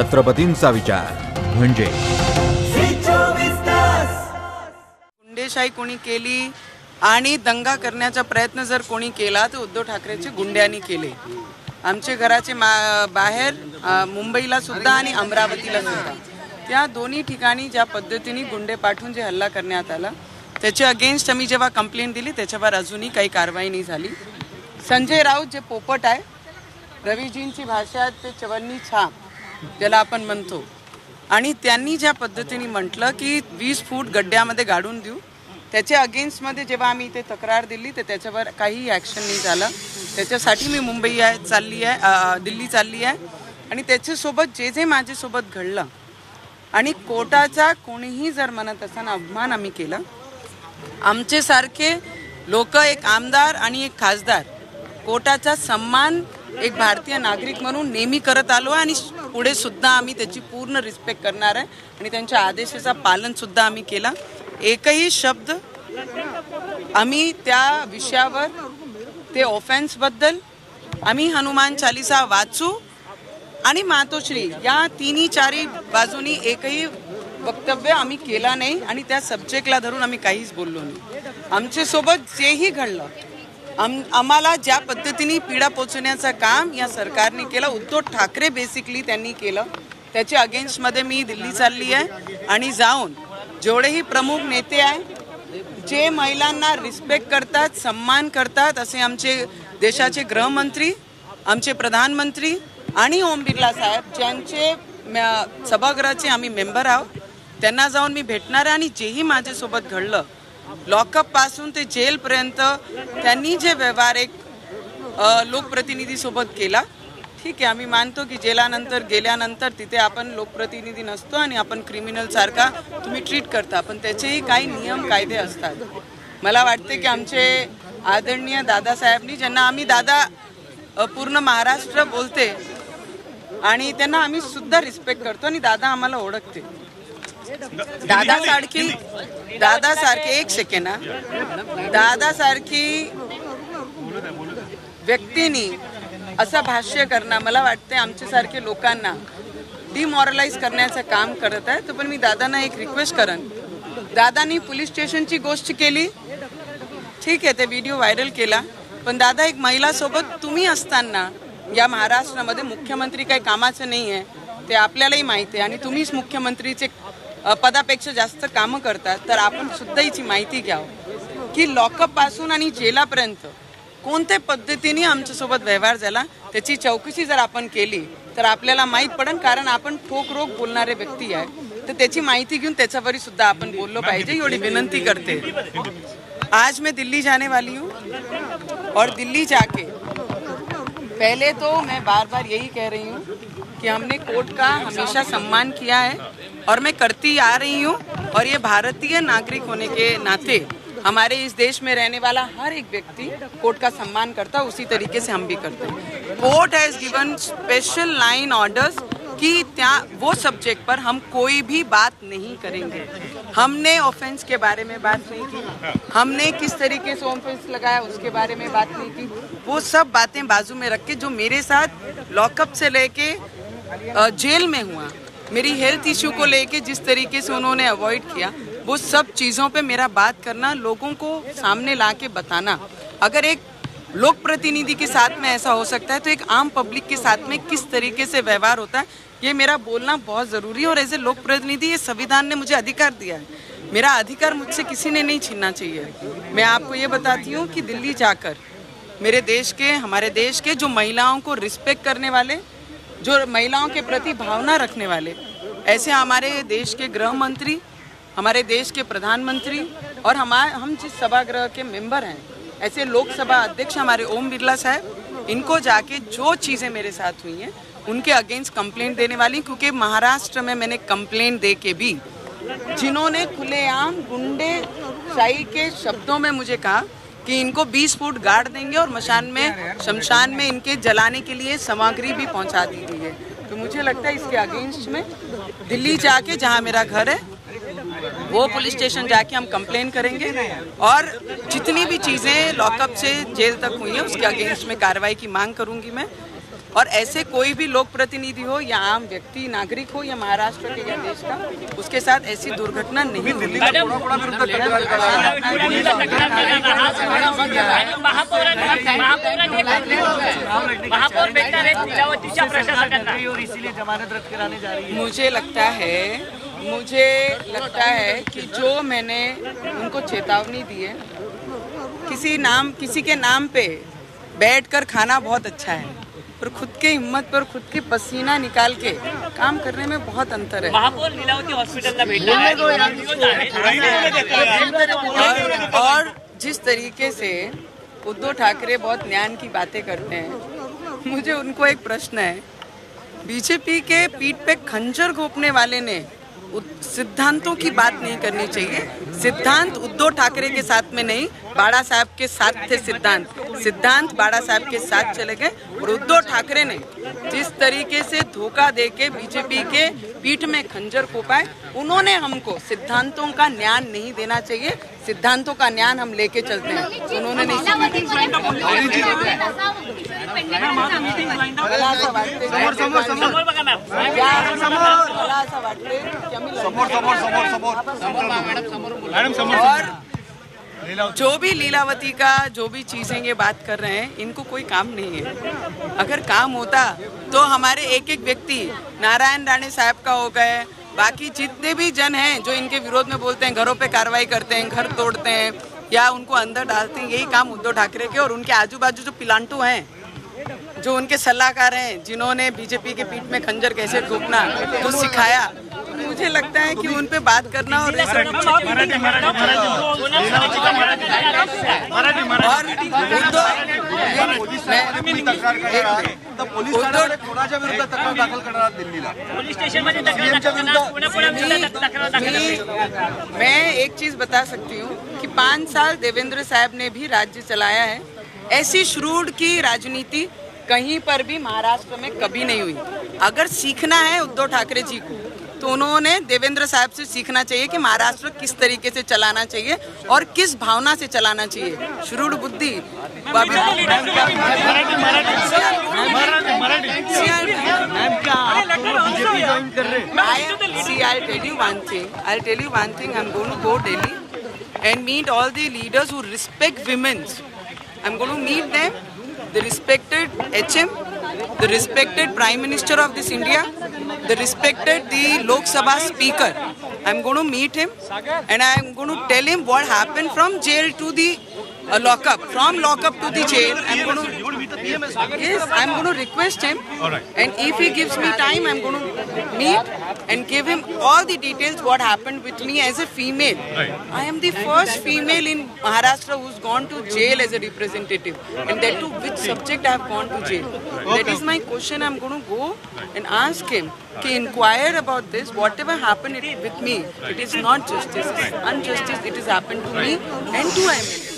छत्रपतींचा विचार म्हणजे गुंडेशाही कोणी केली आणि दंगा करण्याचा प्रयत्न जर कोणी केला तर उद्धव ठाकरेचे गुंड्यांनी केले। आमचे घराचे बाहेर मुंबईला सुद्धा आणि अमरावतीला सुद्धा त्या दोन्ही ठिकाणी ज्या पद्धतीने गुंडे पाठवून जे हल्ला करण्यात आला त्याच्या अगेन्स्ट आम्ही जेव्हा कंप्लेंट दिली त्याच्यावर अजूनही काही कारवाई नाही झाली। संजय राऊत जे पोपट आहे, रवीजींची भाषा ते चवन्नी छाप ज्याला आपण म्हणतो, आणि त्यांनी ज्या पद्धतीने म्हटलं की 20 फूट गड्ड्यामध्ये गाडून देऊ, त्याच्या अगेन्स्टमध्ये जेव्हा आम्ही इथे तक्रार दिली तर त्याच्यावर काही ॲक्शन नाही झालं। त्याच्यासाठी मी दिल्ली चालली आहे आणि त्याच्यासोबत जे माझ्यासोबत घडलं आणि कोर्टाचा कोणीही जर म्हणत असताना अपमान आम्ही केला, आमचे सारखे लोक, एक आमदार आणि एक खासदार कोर्टाचा सन्मान एक भारतीय नागरिक म्हणून नेहमी करत आलो आणि पुढे सुद्धा आम्ही त्याची पूर्ण रिस्पेक्ट करणार आहे आणि त्यांच्या आदेशाचा पालन सुद्धा आम्ही केला। एकही शब्द आम्ही त्या विषयावर ते ऑफेन्सबद्दल आम्ही हनुमान चालीसा वाचू आणि मातोश्री या तिन्ही चारी बाजूनी एकही वक्तव्य आम्ही केला नाही आणि त्या सब्जेक्टला धरून आम्ही काहीच बोललो नाही। आमच्यासोबत जेही घडलं, आम्हाला ज्या पद्धतीने पीडा पोचवण्याचं काम या सरकारने केलं, उद्धव ठाकरे बेसिकली त्यांनी केलं, त्याच्या अगेन्स्टमध्ये मी दिल्ली चालली आहे आणि जाऊन जेवढेही प्रमुख नेते आहे जे महिलांना रिस्पेक्ट करतात, सन्मान करतात, असे आमचे देशाचे गृहमंत्री, आमचे प्रधानमंत्री आणि ओम बिर्ला साहेब ज्यांचे सभागृहाचे आम्ही मेंबर आहोत, त्यांना जाऊन मी भेटणार आहे। आणि जेही माझ्यासोबत घडलं, लॉकअप पासून ते जेलपर्यंत त्यांनी जे व्यवहार एक लोकप्रतिनिधीसोबत केला, ठीक आहे, आम्ही मानतो की जेलानंतर गेल्यानंतर तिथे आपण लोकप्रतिनिधी नसतो आणि आपण क्रिमिनल सारखा तुम्ही ट्रीट करता, पण त्याचेही काही नियम कायदे असतात। मला वाटते की आमचे आदरणीय दादासाहेबनी, ज्यांना आम्ही दादा पूर्ण महाराष्ट्र बोलते आणि त्यांना आम्ही सुद्धा रिस्पेक्ट करतो आणि दादा आम्हाला ओळखते, दादासारखे एक सेकंड दादासारखी व्यक्तीनी असं भाष्य करणं मला वाटते आमच्यासारखे लोकांना डिमॉरलाइज करण्याचं काम करत आहे। तर पण मी दादांना एक रिक्वेस्ट करेन, दादांनी पोलीस स्टेशनची गोष्ट केली, ठीक आहे, ते व्हिडिओ व्हायरल केला, पण दादा एक महिलासोबत तुम्ही असताना या महाराष्ट्रामध्ये मुख्यमंत्री काही कामाचं नाही आहे, ते आपल्यालाही माहिती आहे आणि तुम्हीच मुख्यमंत्रीचे पदापेक्षा जास्त कामं करतात, तर आपण सुद्धा याची माहिती घ्यावं की लॉकअप पासून आणि जेलापर्यंत कोणत्या पद्धतीने आमच्यासोबत व्यवहार झाला त्याची चौकशी जर आपण केली तर आपल्याला माहीत पडेल, कारण आपण ठोक-रोक बोलणारे व्यक्ती आहे, तर त्याची माहिती घेऊन त्याच्यावरही सुद्धा आपण बोललो पाहिजे, एवढी विनंती करते। आज मैं दिल्ली जाने वाली हूँ और दिल्ली जाके पहले तो मैं बार बार यही कह रही हूँ कि हमने कोर्ट का हमेशा सम्मान किया है और मैं करती आ रही हूँ, और ये भारतीय नागरिक होने के नाते हमारे इस देश में रहने वाला हर एक व्यक्ति कोर्ट का सम्मान करता है, उसी तरीके से हम भी करते हैं। Court has given special line orders कि वो सब्जेक्ट पर हम कोई भी बात नहीं करेंगे। हमने ऑफेंस के बारे में बात नहीं की, हमने किस तरीके से ऑफेंस लगाया उसके बारे में बात नहीं की, वो सब बातें बाजू में रख के जो मेरे साथ लॉकअप से लेके जेल में हुआ, मेरी हेल्थ इश्यू को लेके जिस तरीके से उन्होंने अवॉइड किया, वो सब चीज़ों पे मेरा बात करना, लोगों को सामने ला के बताना। अगर एक लोक प्रतिनिधि के साथ में ऐसा हो सकता है तो एक आम पब्लिक के साथ में किस तरीके से व्यवहार होता है, ये मेरा बोलना बहुत ज़रूरी है। और एज ए लोक प्रतिनिधि ये संविधान ने मुझे अधिकार दिया है, मेरा अधिकार मुझसे किसी ने नहीं छीनना चाहिए। मैं आपको ये बताती हूँ कि दिल्ली जाकर मेरे देश के, हमारे देश के जो महिलाओं को रिस्पेक्ट करने वाले, जो महिलाओं के प्रति भावना रखने वाले, ऐसे हमारे देश के गृह मंत्री, हमारे देश के प्रधानमंत्री और हम जिस सभागृह के मेंबर हैं, ऐसे लोकसभा अध्यक्ष हमारे ओम बिरला साहब, इनको जाके जो चीज़ें मेरे साथ हुई हैं उनके अगेंस्ट कंप्लेंट देने वाली, क्योंकि महाराष्ट्र में मैंने कंप्लेंट दे के भी जिन्होंने खुलेआम गुंडे शाही के शब्दों में मुझे कहा कि इनको 20 फुट गाड़ देंगे और शमशान में इनके जलाने के लिए सामग्री भी पहुंचा दी गई है, तो मुझे लगता है इसके अगेंस्ट में दिल्ली जाके, जहां मेरा घर है, वो पुलिस स्टेशन जाके हम कंप्लेन करेंगे और जितनी भी चीज़ें लॉकअप से जेल तक हुई हैं उसके अगेंस्ट में कार्रवाई की मांग करूंगी मैं। और ऐसे कोई भी लोक प्रतिनिधि हो या आम व्यक्ति नागरिक हो या महाराष्ट्र के या देश का, उसके साथ ऐसी दुर्घटना नहीं होगी। मुझे लगता है कि जो मैंने उनको चेतावनी दी है, किसी के नाम पे बैठकर खाना बहुत अच्छा है, पर खुद के हिम्मत पर खुद के पसीना निकाल के काम करने में बहुत अंतर है। महापौर लीलावती हॉस्पिटलला भेटला और जिस तरीके से उद्धव ठाकरे बहुत ज्ञान की बातें करते हैं, मुझे उनको एक प्रश्न है, बीजेपी के पीठ पे खंजर घोंपने वाले ने सिद्धांतों की बात नहीं करनी चाहिए। सिद्धांत उद्धव ठाकरे के साथ में नहीं, बाड़ा साहब के साथ थे। सिद्धांत बाड़ा साहब के साथ चले गए और उद्धव ठाकरे ने जिस तरीके से धोखा देके बीजेपी के पीठ में खंजर घोंपाए, उन्होंने हमको सिद्धांतों का ज्ञान नहीं देना चाहिए। सिद्धांतों का ज्ञान हम लेके चलते हैं, उन्होंने नहीं। और जो भी लीलावती का जो भी चीजें ये बात कर रहे हैं, इनको कोई काम नहीं है। अगर काम होता तो हमारे एक एक व्यक्ति, नारायण राणे साहब का हो गए, बाकी जितने भी जन हैं जो इनके विरोध में बोलते हैं, घरों पे कार्रवाई करते हैं, घर तोड़ते हैं या उनको अंदर डालते हैं, यही काम उद्धव ठाकरे के और उनके आजू बाजू जो पिलांटू हैं, जो उनके सलाहकार हैं, जिन्होंने बीजेपी के पीठ में खंजर कैसे घोंपना तो सिखाया। मुझे लगता है कि उन पे बात करना और मैं एक चीज बता सकती हूँ कि 5 साल देवेंद्र साहब ने भी राज्य चलाया है। ऐसी श्रूड की राजनीति कहीं पर भी महाराष्ट्र में कभी नहीं हुई। अगर सीखना है उद्धव ठाकरे जी को, तो उन्होंने देवेंद्र साहब से सीखना चाहिए कि महाराष्ट्र किस तरीके से चलाना चाहिए और किस भावना से चलाना चाहिए। श्रूड बुद्धि I'll tell you one thing. I'm going to go Delhi and meet all the leaders who respect women. I'm going to meet them. The respected HM, the respected Prime Minister of this India, the respected the Lok Sabha Speaker. I'm going to meet him and I'm going to tell him what happened from jail to the lockup, from lockup to the jail. I'm going to request him, and if he gives me time, I'm going to meet and give him all the details what happened with me as a female. I am the first female in Maharashtra who's gone to jail as a representative, and that too which subject I have gone to jail. That is my question. I'm going to go and ask him to inquire about this. Whatever happened with me, it is not justice, it is injustice. It has happened to me and to MLA.